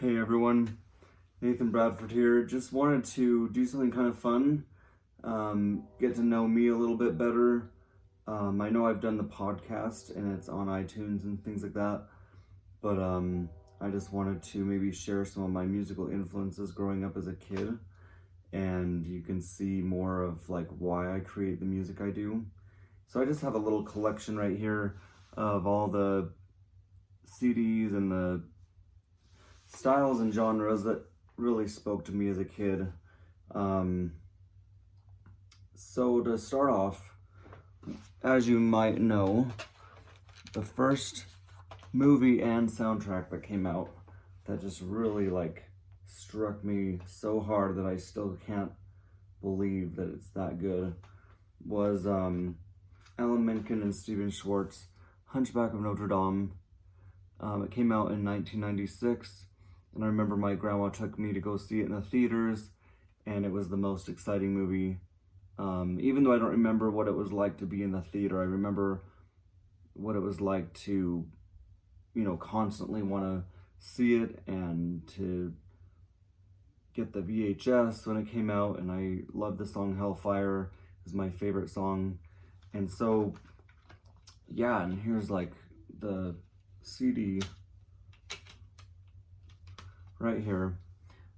Hey everyone, Nathan Bradford here. Just wanted to do something kind of fun, get to know me a little bit better. I know I've done the podcast and it's on iTunes and things like that, but I just wanted to maybe share some of my musical influences growing up as a kid, and you can see more of like why I create the music I do. So I just have a little collection right here of all the CDs and the styles and genres that really spoke to me as a kid. So to start off, as you might know, the first movie and soundtrack that came out that just really struck me so hard that I still can't believe that it's that good was Alan Menken and Stephen Schwartz, Hunchback of Notre Dame. It came out in 1996. And I remember my grandma took me to go see it in the theaters, and it was the most exciting movie. Even though I don't remember what it was like to be in the theater, I remember what it was like to, constantly want to see it and to get the VHS when it came out. And I loved the song Hellfire. It was my favorite song. And so, yeah, and here's the CD right here.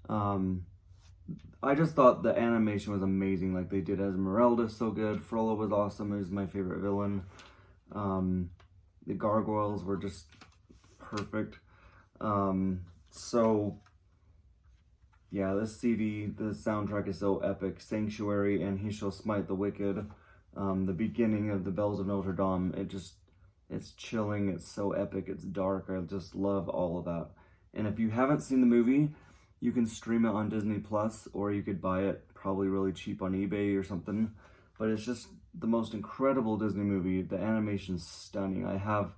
I just thought the animation was amazing. Like they did Esmeralda so good. Frollo was awesome. He was my favorite villain. The gargoyles were just perfect. So yeah, this CD, the soundtrack is so epic. Sanctuary and He Shall Smite the Wicked. The beginning of the Bells of Notre Dame. It's chilling. It's so epic. It's dark. I just love all of that. And if you haven't seen the movie, you can stream it on Disney Plus, or you could buy it probably really cheap on eBay or something. But it's just the most incredible Disney movie. The animation's stunning. I have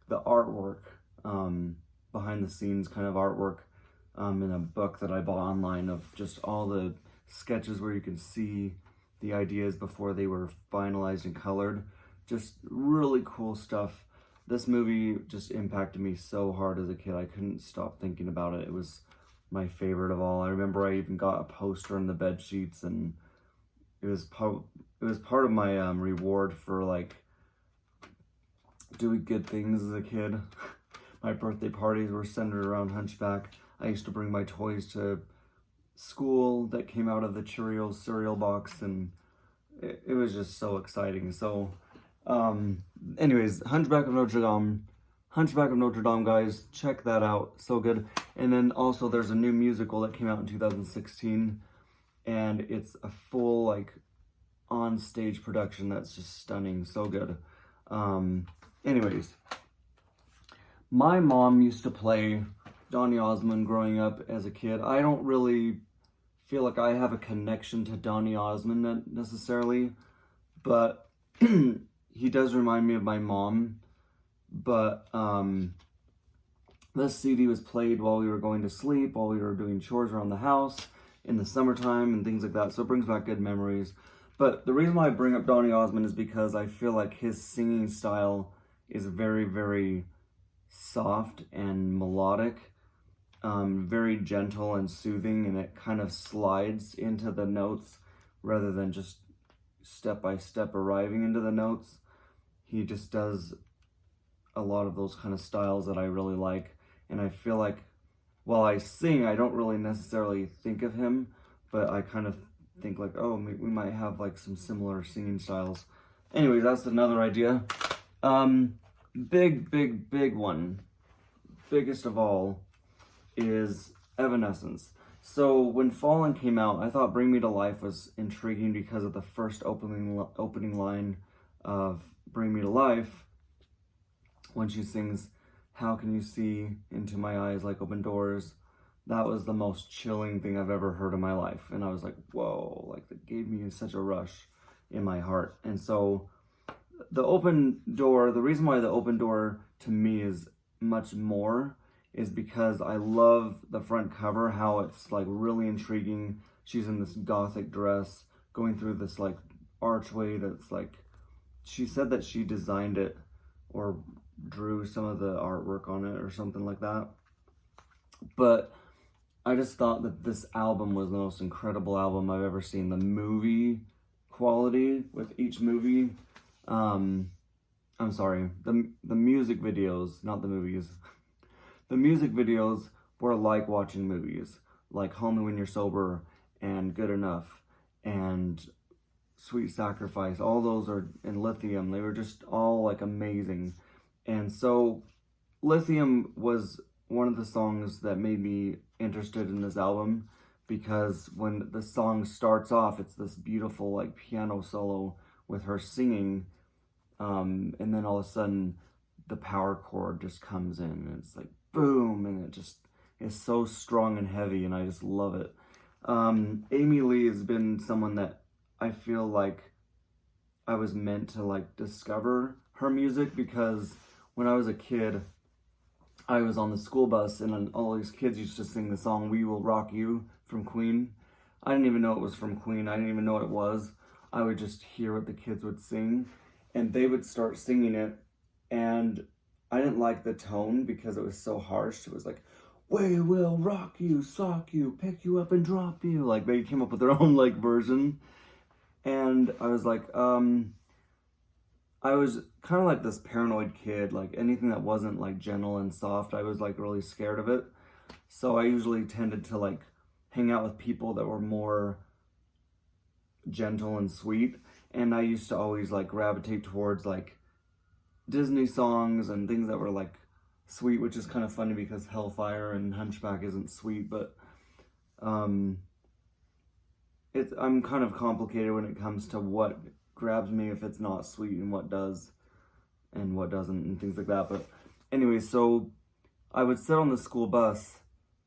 the artwork, behind the scenes kind of artwork, in a book that I bought online of just all the sketches where you can see the ideas before they were finalized and colored. Just really cool stuff. This movie just impacted me so hard as a kid. I couldn't stop thinking about it. It was my favorite of all. I remember I even got a poster in the bed sheets, and it was part of my reward for doing good things as a kid. My birthday parties were centered around Hunchback. I used to bring my toys to school that came out of the Cheerios cereal box, and it was just so exciting. So anyways, Hunchback of Notre Dame, guys, check that out. So good. And then also there's a new musical that came out in 2016, and it's a full on stage production that's just stunning. So good. Anyways, my mom used to play Donny Osmond growing up as a kid. I don't really feel like I have a connection to Donny Osmond necessarily, but he does remind me of my mom. But this CD was played while we were going to sleep, while we were doing chores around the house in the summertime and things like that. So it brings back good memories. But the reason why I bring up Donny Osmond is because I feel like his singing style is very, very soft and melodic, very gentle and soothing, and it kind of slides into the notes rather than just step by step arriving into the notes. He just does a lot of those kind of styles that I really like. And I feel like while I sing, I don't really necessarily think of him, but I kind of think oh, we might have some similar singing styles. Anyways, that's another idea. Big one, biggest of all, is Evanescence. So when Fallen came out, I thought Bring Me to Life was intriguing because of the first opening line of Bring Me to Life, when she sings, "How can you see into my eyes like open doors?" That was the most chilling thing I've ever heard in my life. And I was like, whoa, that gave me such a rush in my heart. And so the open door, the reason why the open door to me is much more is because I love the front cover, how it's really intriguing. She's in this gothic dress going through this archway that's she said that she designed it or drew some of the artwork on it or something like that. But I just thought that this album was the most incredible album I've ever seen. The movie quality with each movie, I'm sorry, the music videos, not the movies. The music videos were like watching movies, like Call Me When You're Sober and Good Enough and Sweet Sacrifice. All those are in Lithium. They were just all like amazing. And so Lithium was one of the songs that made me interested in this album, because when the song starts off, it's this beautiful like piano solo with her singing, and then all of a sudden the power chord just comes in and it's like boom, and it just is so strong and heavy, and I just love it. Amy Lee has been someone that I feel like I was meant to like discover her music, because when I was a kid, I was on the school bus and all these kids used to sing the song "We Will Rock You" from Queen. I didn't even know it was from Queen. I didn't even know what it was. I would just hear what the kids would sing, and they would start singing it, and I didn't like the tone because it was so harsh. It was like, "We will rock you, sock you, pick you up and drop you." Like they came up with their own like version, and I was like, I was kind of like this paranoid kid, like anything that wasn't like gentle and soft, I was like really scared of it. So I usually tended to like hang out with people that were more gentle and sweet. And I used to always like gravitate towards like Disney songs and things that were like sweet, which is kind of funny because Hellfire and Hunchback isn't sweet, but I'm kind of complicated when it comes to what grabs me if it's not sweet and what does and what doesn't and things like that. But anyway, so I would sit on the school bus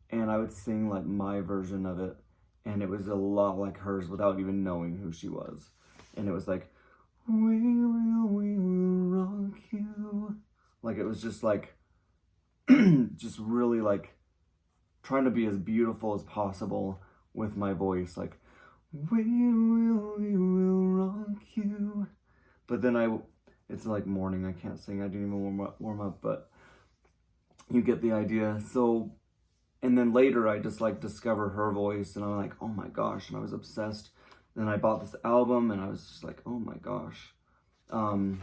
and I would sing like my version of it, and it was a lot like hers without even knowing who she was. And it was like, we will rock you. Like it was just like just really like trying to be as beautiful as possible with my voice, like we will rock you. But then it's like morning, I can't sing, I didn't even warm up, but you get the idea. So, and then later I just like discover her voice and I'm like, oh my gosh, and I was obsessed. Then I bought this album and I was just like, oh my gosh.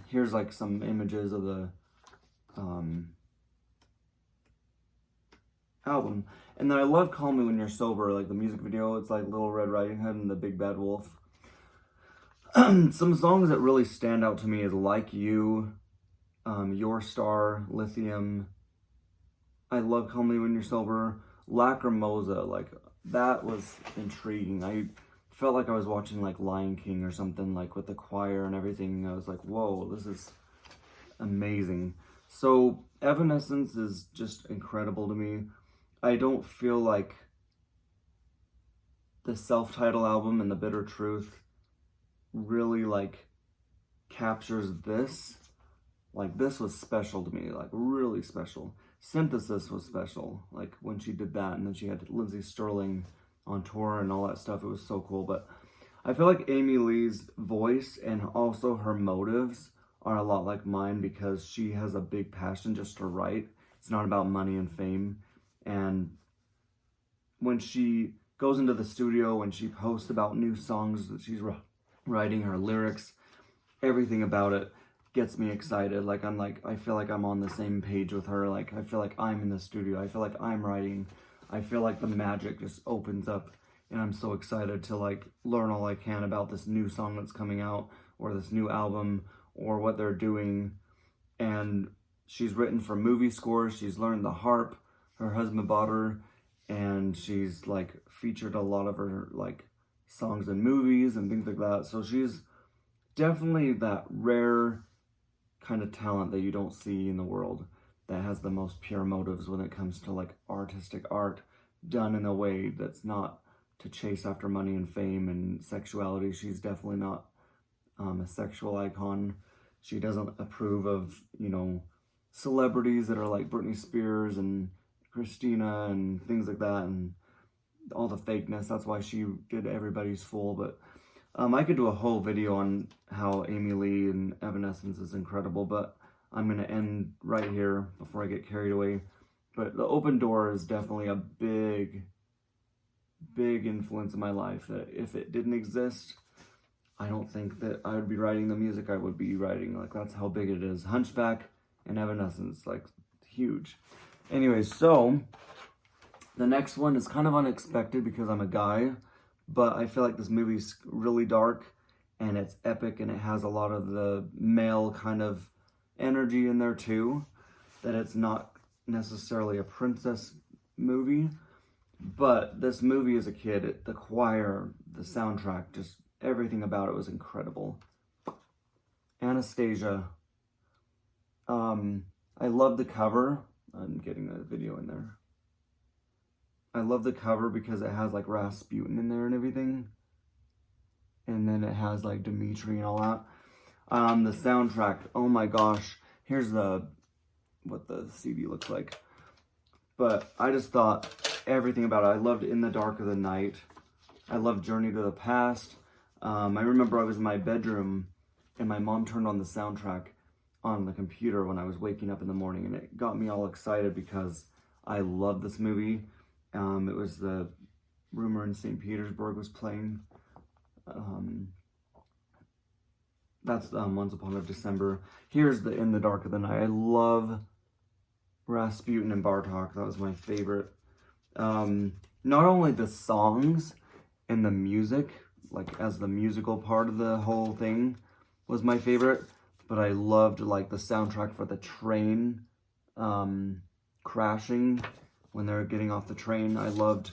Here's like some images of the album. And then I love Call Me When You're Sober, like the music video. It's like Little Red Riding Hood and the Big Bad Wolf. Some songs that really stand out to me is Like You, Your Star, Lithium. I love Call Me When You're Sober. Lacrimosa, like that was intriguing. I felt like I was watching like Lion King or something, like with the choir and everything. I was like, whoa, this is amazing. So Evanescence is just incredible to me. I don't feel like the self-titled album and The Bitter Truth really like captures this. Like this was special to me, like really special. Synthesis was special, like when she did that, and then she had Lindsey Sterling on tour and all that stuff. It was so cool. But I feel like Amy Lee's voice and also her motives are a lot like mine, because she has a big passion just to write. It's not about money and fame. And when she goes into the studio, when she posts about new songs that she's writing, her lyrics, everything about it gets me excited. Like I feel like I'm on the same page with her. Like I feel like I'm in the studio. I feel like I'm writing. I feel like the magic just opens up, and I'm so excited to like learn all I can about this new song that's coming out, or this new album, or what they're doing. And she's written for movie scores. She's learned the harp. Her husband bought her, and she's like featured a lot of her like songs in movies and things like that. So she's definitely that rare kind of talent that you don't see in the world, that has the most pure motives when it comes to like artistic art done in a way that's not to chase after money and fame and sexuality. She's definitely not a sexual icon. She doesn't approve of, you know, celebrities that are like Britney Spears and Christina and things like that, and all the fakeness. That's why she did Everybody's Fool. But I could do a whole video on how Amy Lee and Evanescence is incredible, but I'm going to end right here before I get carried away. But The Open Door is definitely a big influence in my life that if it didn't exist, I don't think that I would be writing the music I would be writing. Like, that's how big it is. Hunchback and Evanescence, like, huge. Anyways, so the next one is kind of unexpected because I'm a guy, but I feel like this movie's really dark and it's epic and it has a lot of the male kind of energy in there too, that it's not necessarily a princess movie. But this movie as a kid, the choir, the soundtrack, just everything about it was incredible. Anastasia. I love the cover. I'm getting the video in there. I love the cover because it has like Rasputin in there and everything. And then it has like Dimitri and all that. The soundtrack, oh my gosh. Here's what the CD looks like. But I just thought everything about it. I loved In the Dark of the Night. I loved Journey to the Past. I remember I was in my bedroom and my mom turned on the soundtrack on the computer when I was waking up in the morning, and it got me all excited because I love this movie. It was the Rumor in St. Petersburg was playing. That's Once Upon a December. Here's the In the Dark of the Night. I love Rasputin and Bartok. That was my favorite. Not only the songs and the music, like as the musical part of the whole thing was my favorite, but I loved like the soundtrack for the train crashing when they're getting off the train. I loved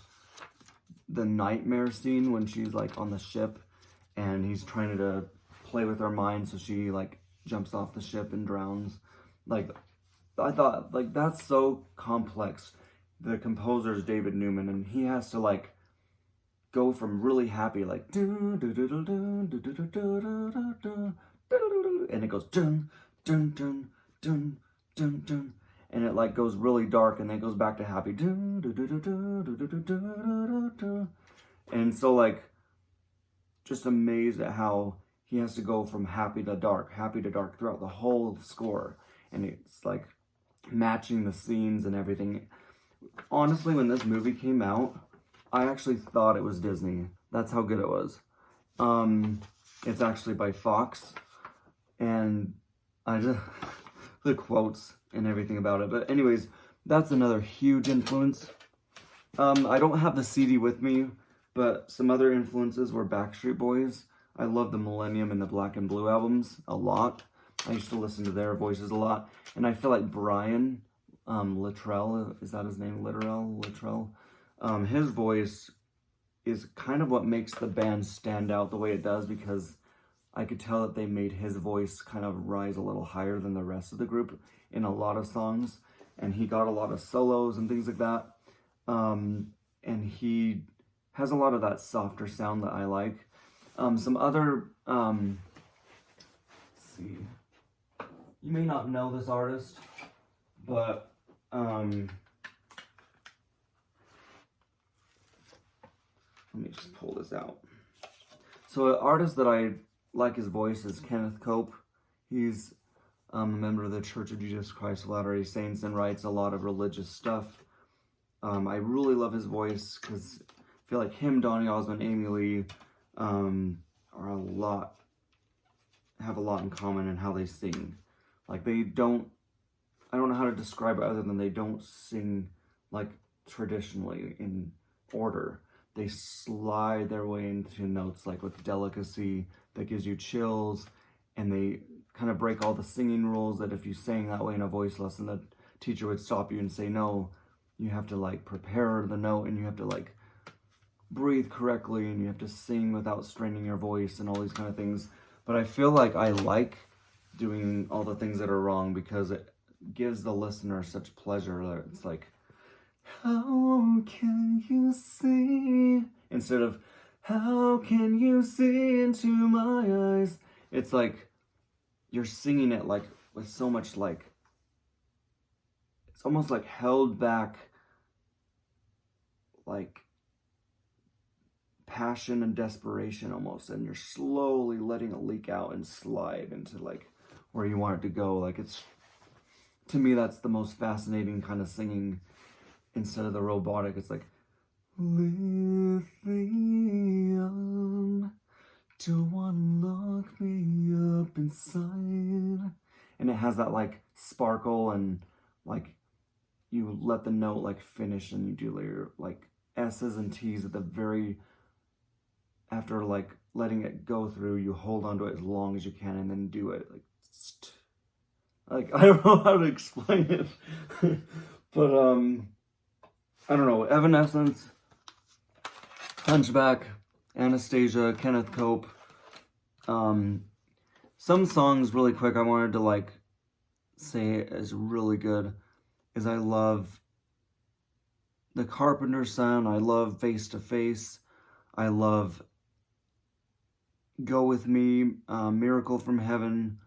the nightmare scene when she's like on the ship and he's trying to play with her mind, so she like jumps off the ship and drowns. Like, I thought, like, that's so complex. The composer is David Newman, and he has to like go from really happy, like, and it goes dun dun dun dun dun dun, and it like goes really dark, and then it goes back to happy, and so like, just amazed at how he has to go from happy to dark throughout the whole score, and it's like matching the scenes and everything. Honestly, when this movie came out, I actually thought it was Disney. That's how good it was. It's actually by Fox, and I just the quotes and everything about it. But anyways, that's another huge influence. I don't have the CD with me, but some other influences were Backstreet Boys. I love the Millennium and the Black and Blue albums a lot. I used to listen to their voices a lot. And I feel like Brian Littrell, is that his name? Littrell? His voice is kind of what makes the band stand out the way it does, because I could tell that they made his voice kind of rise a little higher than the rest of the group in a lot of songs. And he got a lot of solos and things like that. And he has a lot of that softer sound that I like. Some other, let's see, you may not know this artist, but let me just pull this out. So an artist that I like his voice is Kenneth Cope. He's a member of the Church of Jesus Christ of Latter-day Saints and writes a lot of religious stuff. I really love his voice because I feel like him, Donny Osmond, Amy Lee, have a lot in common in how they sing. Like, I don't know how to describe it other than they don't sing like traditionally in order. They slide their way into notes like with delicacy that gives you chills, and they kind of break all the singing rules that if you sang that way in a voice lesson, the teacher would stop you and say, no, you have to like prepare the note, and you have to like breathe correctly, and you have to sing without straining your voice and all these kind of things. But I feel like I like doing all the things that are wrong because it gives the listener such pleasure. It's like, how can you see? Instead of, how can you see into my eyes? It's like, you're singing it like with so much like, it's almost like held back, like passion and desperation almost, and you're slowly letting it leak out and slide into like where you want it to go. Like, it's to me, that's the most fascinating kind of singing instead of the robotic. It's like, lithium, don't wanna lock me up inside. And it has that like sparkle, and like you let the note like finish, and you do your like S's and T's at the very, after like letting it go through, you hold onto it as long as you can and then do it like I don't know how to explain it. But I don't know, Evanescence, Hunchback, Anastasia, Kenneth Cope. Some songs really quick I wanted to like say is really good is I love The Carpenter's Son, I love Face to Face, I love Go With Me, Miracle from Heaven,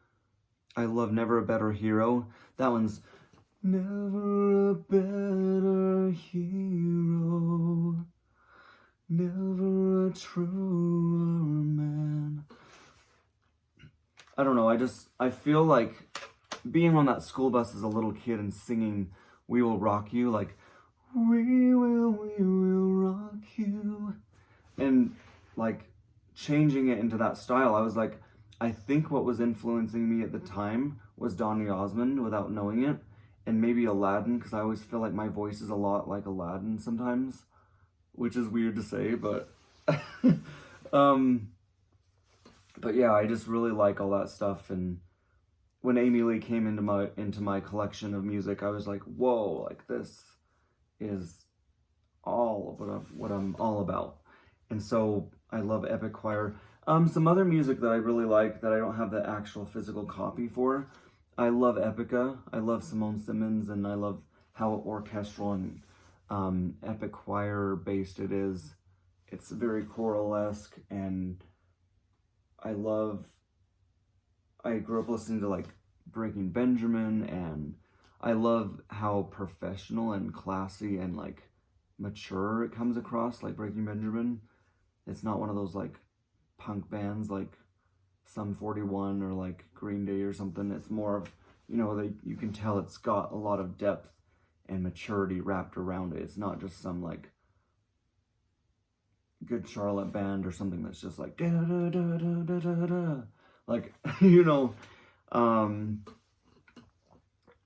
I love Never a Better Hero. That one's never a better hero, never a truer man. I don't know, I feel like being on that school bus as a little kid and singing We Will Rock You, like, we will rock you. And like changing it into that style, I was like, I think what was influencing me at the time was Donny Osmond without knowing it, and maybe Aladdin, because I always feel like my voice is a lot like Aladdin sometimes, which is weird to say, but but yeah, I just really like all that stuff. And when Amy Lee came into my collection of music, I was like, whoa, like this is all of what I'm all about. And so I love Epic Choir. Some other music that I really like that I don't have the actual physical copy for. I love Epica. I love Simone Simmons, and I love how orchestral and Epic Choir based it is. It's very choral-esque, and I grew up listening to like Breaking Benjamin, and I love how professional and classy and like mature it comes across, like Breaking Benjamin. It's not one of those like punk bands like Sum 41 or like Green Day or something. It's more of, you can tell it's got a lot of depth and maturity wrapped around it. It's not just some like Good Charlotte band or something that's just like da da da da da da da. Like,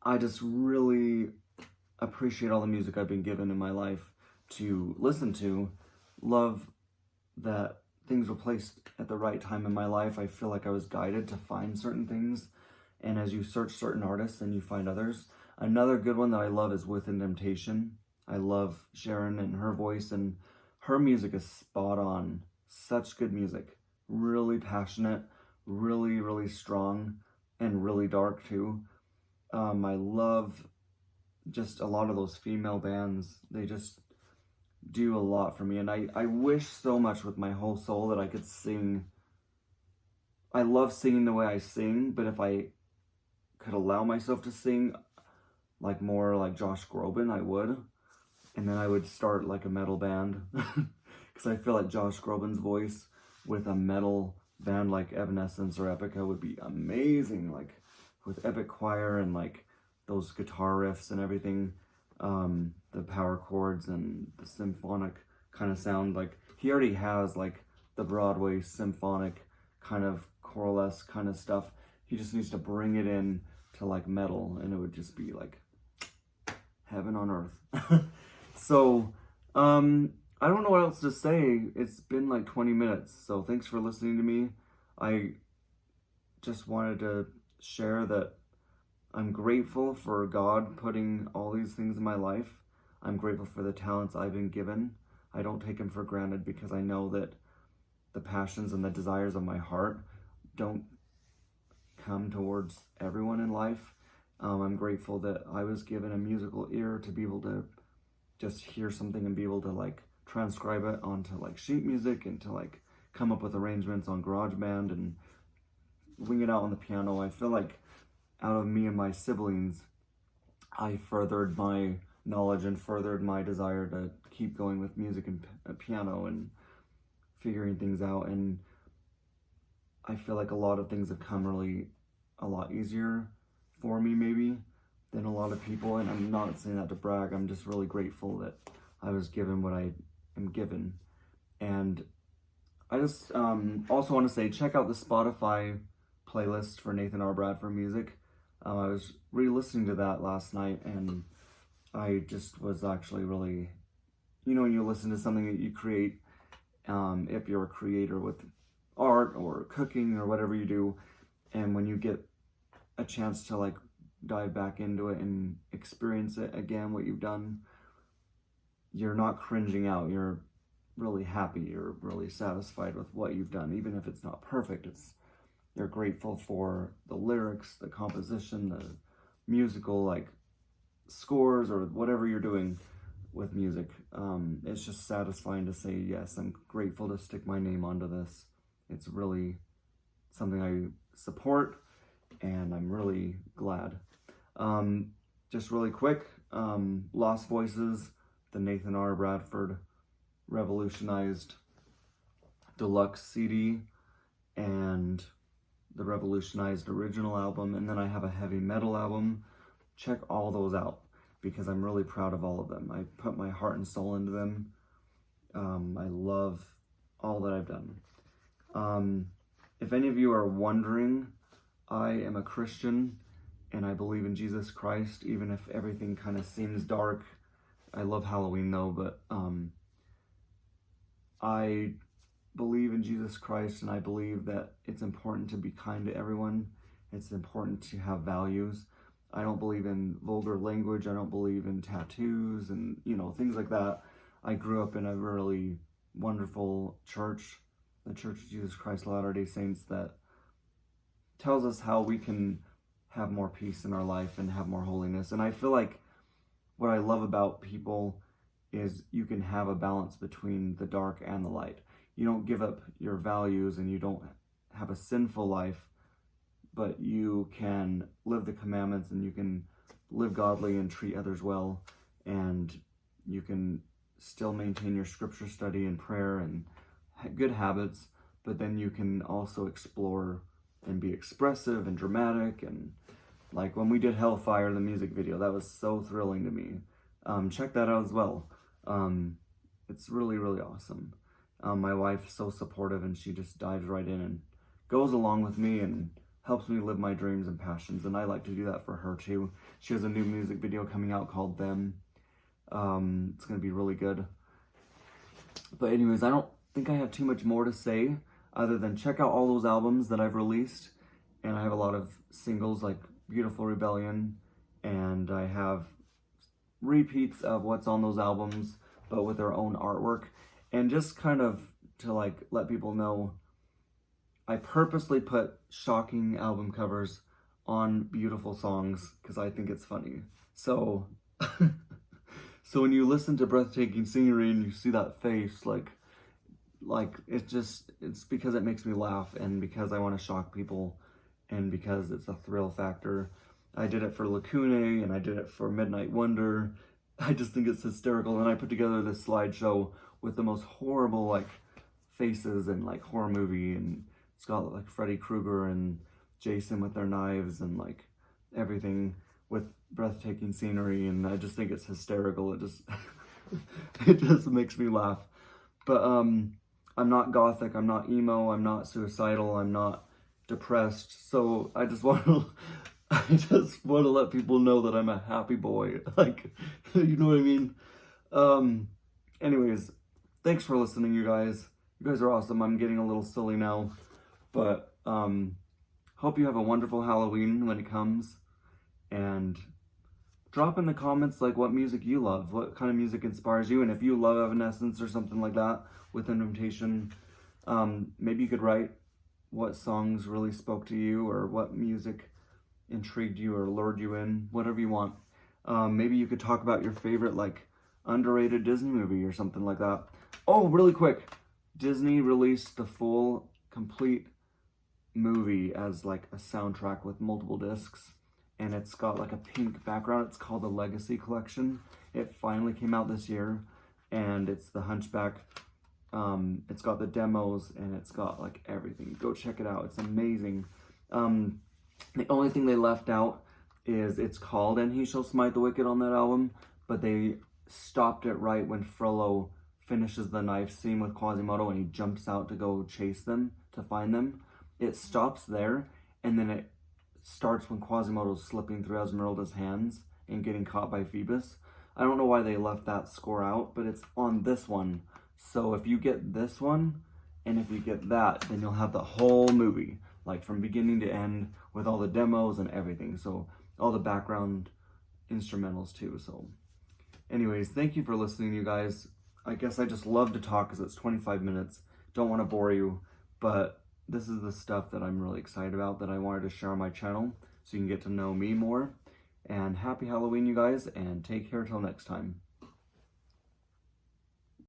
I just really appreciate all the music I've been given in my life to listen to. Love that things were placed at the right time in my life. I feel like I was guided to find certain things, and as you search certain artists, then you find others. Another good one that I love is Within Temptation. I love Sharon and her voice, and her music is spot on. Such good music. Really passionate, really, really strong, and really dark too. I love just a lot of those female bands. They just do a lot for me, and I wish so much with my whole soul that I could sing. I love singing the way I sing, but if I could allow myself to sing like more like Josh Groban, I would. And then I would start like a metal band, because I feel like Josh Groban's voice with a metal band like Evanescence or Epica would be amazing, like with Epic Choir and like those guitar riffs and everything, the power chords and the symphonic kind of sound. Like he already has like the Broadway symphonic kind of choral-esque kind of stuff. He just needs to bring it in to like metal, and it would just be like heaven on earth. So, I don't know what else to say. It's been like 20 minutes, so thanks for listening to me. I just wanted to share that I'm grateful for God putting all these things in my life. I'm grateful for the talents I've been given. I don't take them for granted, because I know that the passions and the desires of my heart don't come towards everyone in life. I'm grateful that I was given a musical ear to be able to just hear something and be able to like transcribe it onto like sheet music, and to like come up with arrangements on GarageBand and wing it out on the piano. I feel like out of me and my siblings, I furthered my knowledge and furthered my desire to keep going with music and piano and figuring things out. And I feel like a lot of things have come really a lot easier for me maybe, than a lot of people, and I'm not saying that to brag. I'm just really grateful that I was given what I am given. And I just also want to say, check out the Spotify playlist for Nathan R. Bradford music. I was re-listening to that last night, and I just was actually really, when you listen to something that you create, if you're a creator with art or cooking or whatever you do, and when you get a chance to like dive back into it and experience it again, what you've done, you're not cringing out. You're really happy. You're really satisfied with what you've done, even if it's not perfect. You're grateful for the lyrics, the composition, the musical like scores, or whatever you're doing with music. It's just satisfying to say, yes, I'm grateful to stick my name onto this. It's really something I support, and I'm really glad. Just really quick, Lost Voices, the Nathan R. Bradford Revolutionized Deluxe CD, and the Revolutionized Original album, and then I have a heavy metal album. Check all those out, because I'm really proud of all of them. I put my heart and soul into them. I love all that I've done. If any of you are wondering, I am a Christian, and I believe in Jesus Christ, even if everything kind of seems dark. I love Halloween though, but I believe in Jesus Christ, and I believe that it's important to be kind to everyone. It's important to have values. I don't believe in vulgar language. I don't believe in tattoos and, things like that. I grew up in a really wonderful church, the Church of Jesus Christ Latter-day Saints, that tells us how we can have more peace in our life and have more holiness. And I feel like what I love about people is you can have a balance between the dark and the light. You don't give up your values, and you don't have a sinful life, but you can live the commandments, and you can live godly and treat others well, and you can still maintain your scripture study and prayer and good habits, but then you can also explore and be expressive and dramatic. And like when we did Hellfire, the music video, that was so thrilling to me. Check that out as well. It's really, really awesome. My wife's so supportive, and she just dives right in and goes along with me and helps me live my dreams and passions, and I like to do that for her too. She has a new music video coming out called Them. It's going to be really good. But anyways, I don't think I have too much more to say other than check out all those albums that I've released, and I have a lot of singles like Beautiful Rebellion, and I have repeats of what's on those albums, but with their own artwork. And just kind of to like let people know, I purposely put shocking album covers on beautiful songs because I think it's funny. So so when you listen to Breathtaking Scenery and you see that face, like it's because it makes me laugh, and because I want to shock people, and because it's a thrill factor. I did it for Lacune, and I did it for Midnight Wonder. I just think it's hysterical. And I put together this slideshow with the most horrible like faces and like horror movie, and it's got like Freddy Krueger and Jason with their knives and like everything with Breathtaking Scenery, and I just think it's hysterical. It just it just makes me laugh. But I'm not gothic, I'm not emo, I'm not suicidal, I'm not depressed. So I just want to let people know that I'm a happy boy. Like, you know what I mean? Anyways, thanks for listening, you guys. You guys are awesome. I'm getting a little silly now, but hope you have a wonderful Halloween when it comes, and drop in the comments like what music you love, what kind of music inspires you, and if you love Evanescence or something like that with Invitation, maybe you could write what songs really spoke to you, or what music intrigued you or lured you in, whatever you want. Maybe you could talk about your favorite like underrated Disney movie or something like that. Oh, really quick, Disney released the full complete movie as like a soundtrack with multiple discs, and it's got like a pink background. It's called the Legacy Collection. It finally came out this year, and it's the Hunchback. It's got the demos, and it's got like everything. Go check it out. It's amazing. The only thing they left out is it's called And He Shall Smite the Wicked on that album, but they stopped it right when Frollo finishes the knife scene with Quasimodo and he jumps out to go chase them, to find them. It stops there, and then it starts when Quasimodo's slipping through Esmeralda's hands and getting caught by Phoebus. I don't know why they left that score out, but it's on this one. So if you get this one, and if you get that, then you'll have the whole movie, like from beginning to end, with all the demos and everything. So all the background instrumentals too. So anyways, thank you for listening, you guys. I guess I just love to talk because it's 25 minutes. Don't want to bore you, but this is the stuff that I'm really excited about that I wanted to share on my channel so you can get to know me more. And happy Halloween, you guys, and take care till next time.